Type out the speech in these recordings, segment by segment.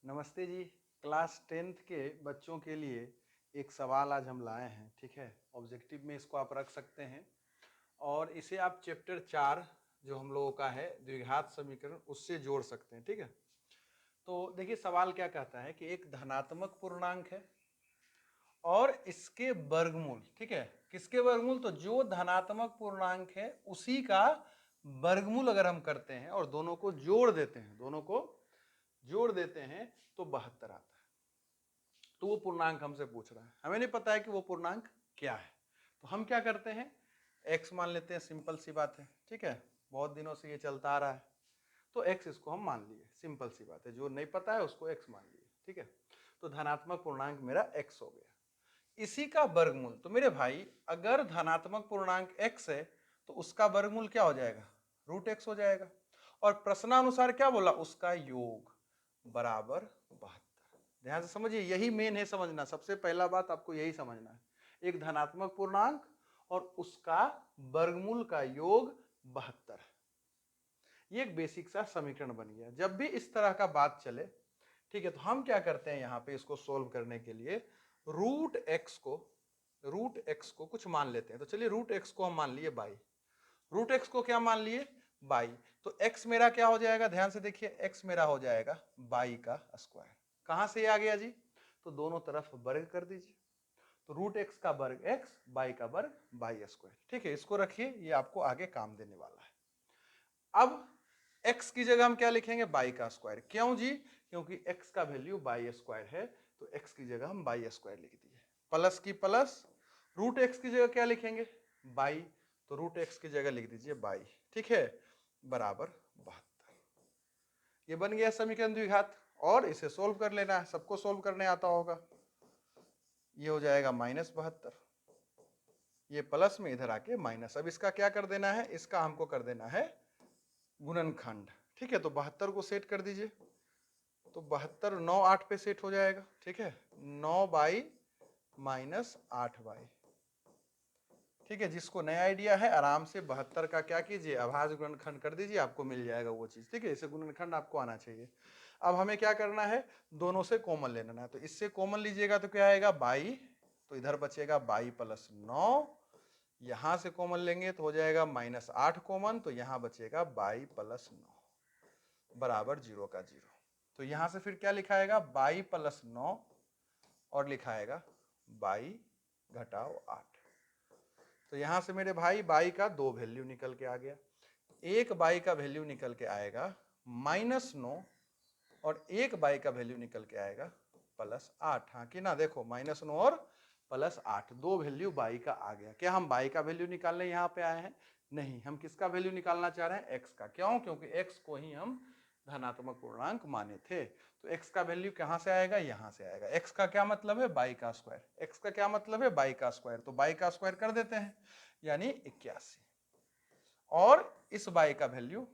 नमस्ते जी। Class 10th के बच्चों के लिए एक सवाल आज हम लाए हैं। ठीक है, ऑब्जेक्टिव में इसको आप रख सकते हैं और इसे आप चैप्टर 4 जो हम लोगों का है द्विघात समीकरण उससे जोड़ सकते हैं। ठीक है, तो देखिए सवाल क्या कहता है कि एक धनात्मक पूर्णांक है और इसके वर्गमूल। ठीक है, किसके वर्गमूल? तो जो धनात्मक पूर्णांक है उसी का वर्गमूल अगर हम करते हैं और दोनों को जोड़ देते हैं, तो 72 आता है। तो वो पूर्णांक हमसे पूछ रहा है, हमें नहीं पता है कि वो पूर्णांक क्या है। तो हम क्या करते हैं, x मान लेते हैं, सिंपल सी बात है। ठीक है, बहुत दिनों से ये चलता आ रहा है तो x इसको हम मान लिए, सिंपल सी बात है। जो नहीं पता है उसको x मान लिए। ठीक है, तो धनात्मक पूर्णांक मेरा x हो गया, इसी का वर्गमूल। तो मेरे भाई अगर धनात्मक पूर्णांक x है तो उसका वर्गमूल क्या हो जाएगा? √x हो जाएगा। और प्रश्नानुसार क्या बोला? उसका योग बराबर 72। ध्यान से समझिए, यही मेन है समझना। सबसे पहला बात आपको यही समझना है, एक धनात्मक पूर्णांक और उसका वर्गमूल का योग 72 है। ये एक बेसिक सा समीकरण बन गया। जब भी इस तरह का बात चले, ठीक है, तो हम क्या करते हैं यहाँ पे इसको सोल्व करने के लिए √x को कुछ मान लेते हैं। तो चलिए √x को हम मान लिए 22, √x को क्या मान लिए? 22। तो x मेरा क्या हो जाएगा? ध्यान से देखिए, x मेरा हो जाएगा 22 का स्क्वायर। कहां से आ गया जी? तो दोनों तरफ वर्ग कर दीजिए। तो √x का वर्ग x, 22 का वर्ग 22 स्क्वायर। ठीक है, इसको रखिए, ये आपको आगे काम देने वाला है। अब x की जगह हम क्या लिखेंगे? 22 का स्क्वायर। क्यों जी? क्योंकि x का वैल्यू 22 स्क्वायर है, तो x की जगह हम 22 स्क्वायर लिख दिए। प्लस की प्लस, √x की जगह क्या लिखेंगे? 22, तो √x की जगह लिख दीजिए 22। ठीक है, बराबर 72। ये बन गया समीकरण द्विघात। और इसे सोल्व कर लेना है, सबको सोल्व करने आता होगा। ये हो जाएगा -72, ये प्लस में इधर आके माइनस। अब इसका क्या कर देना है? इसका हमको कर देना है गुणनखंड। ठीक है, तो 72 को सेट कर दीजिए। तो 72 9 8 पे सेट हो जाएगा। ठीक है, 9/- 8/। ठीक है, जिसको नया आइडिया है आराम से 72 का क्या कीजिए, अभाज्य गुणनखंड कर दीजिए, आपको मिल जाएगा वो चीज। ठीक है, इसे गुणनखंड आपको आना चाहिए। अब हमें क्या करना है, दोनों से कॉमन लेना है। तो इससे कॉमन लीजिएगा तो क्या आएगा? 22, तो इधर बचेगा 22 + 9। यहां से कॉमन लेंगे तो हो जाएगा -8 कॉमन, तो यहां बचेगा 22 + 9 बराबर 0 का 0। तो यहां से फिर क्या लिखाएगा? 22 + 9 और लिखाएगा 22 - 8। तो यहां से मेरे भाई 22 का 2 वैल्यू निकल के आ गया। एक 22 का वैल्यू निकल के आएगा -9 और एक 22 का वैल्यू निकल के आएगा +8। हाँ कि ना? देखो -9 और +8, दो वैल्यू 22 का आ गया। क्या हम 22 का वैल्यू निकालने यहाँ पे आए हैं? नहीं, हम किसका वैल्यू निकालना चाह रहे हैं? x का। क्यों? क्योंकि x को ही हम धनात्मक पूर्णांक माने थे। तो x का वैल्यू कहां से आएगा? यहां से आएगा। x का क्या मतलब है? 22 का स्क्वायर। x का क्या मतलब है? 22 का स्क्वायर। तो 22 का स्क्वायर कर देते हैं, यानी 81। और इस 22 का वैल्यू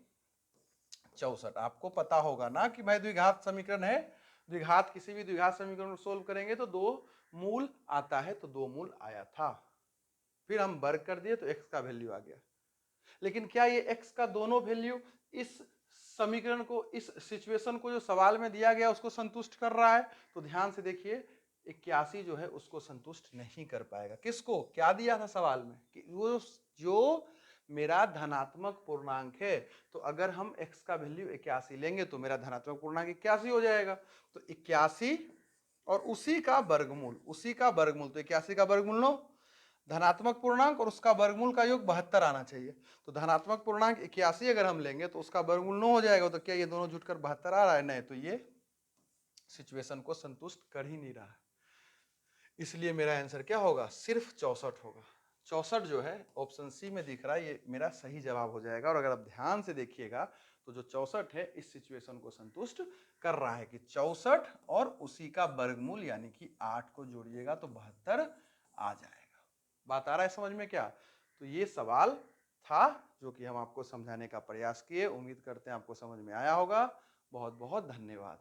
64। आपको पता होगा ना कि भाई द्विघात समीकरण है, द्विघात किसी भी द्विघात समीकरण को सोल्व करेंगे तो दो मूल आता है, तो दो मूल आया था। फिर हम वर्ग कर दिए तो x का वैल्यू आ गया। लेकिन क्या ये x का दोनों वैल्यू इस समीकरण को, इस सिचुएशन को जो सवाल में दिया गया उसको संतुष्ट कर रहा है? तो ध्यान से देखिए, 81 जो है उसको संतुष्ट नहीं कर पाएगा। किसको? क्या दिया था सवाल में कि वो जो मेरा धनात्मक पूर्णांक है, तो अगर हम x का वैल्यू 81 लेंगे तो मेरा धनात्मक पूर्णांक 81 हो जाएगा। तो 81 और उसी का वर्गमूल, तो 81 का वर्गमूल 9, धनात्मक पूर्णांक और उसका वर्गमूल का योग 72 आना चाहिए। तो धनात्मक पूर्णांक 81 अगर हम लेंगे तो उसका वर्गमूल 9 हो जाएगा। तो क्या ये दोनों जुटकर 72 आ रहा है? नहीं, तो ये सिचुएशन को संतुष्ट कर ही नहीं रहा है। इसलिए मेरा आंसर क्या होगा? सिर्फ 64 होगा। 64 जो है ऑप्शन सी में दिख रहा है, ये मेरा सही जवाब हो जाएगा। और अगर आप ध्यान से देखिएगा तो जो 64 है इस सिचुएशन को संतुष्ट कर रहा है कि 64 और उसी का वर्गमूल यानी कि 8 को जोड़िएगा तो 72 आ जाएगा। बात आ रहा है समझ में क्या? तो ये सवाल था जो कि हम आपको समझाने का प्रयास किए। उम्मीद करते हैं आपको समझ में आया होगा। बहुत बहुत धन्यवाद।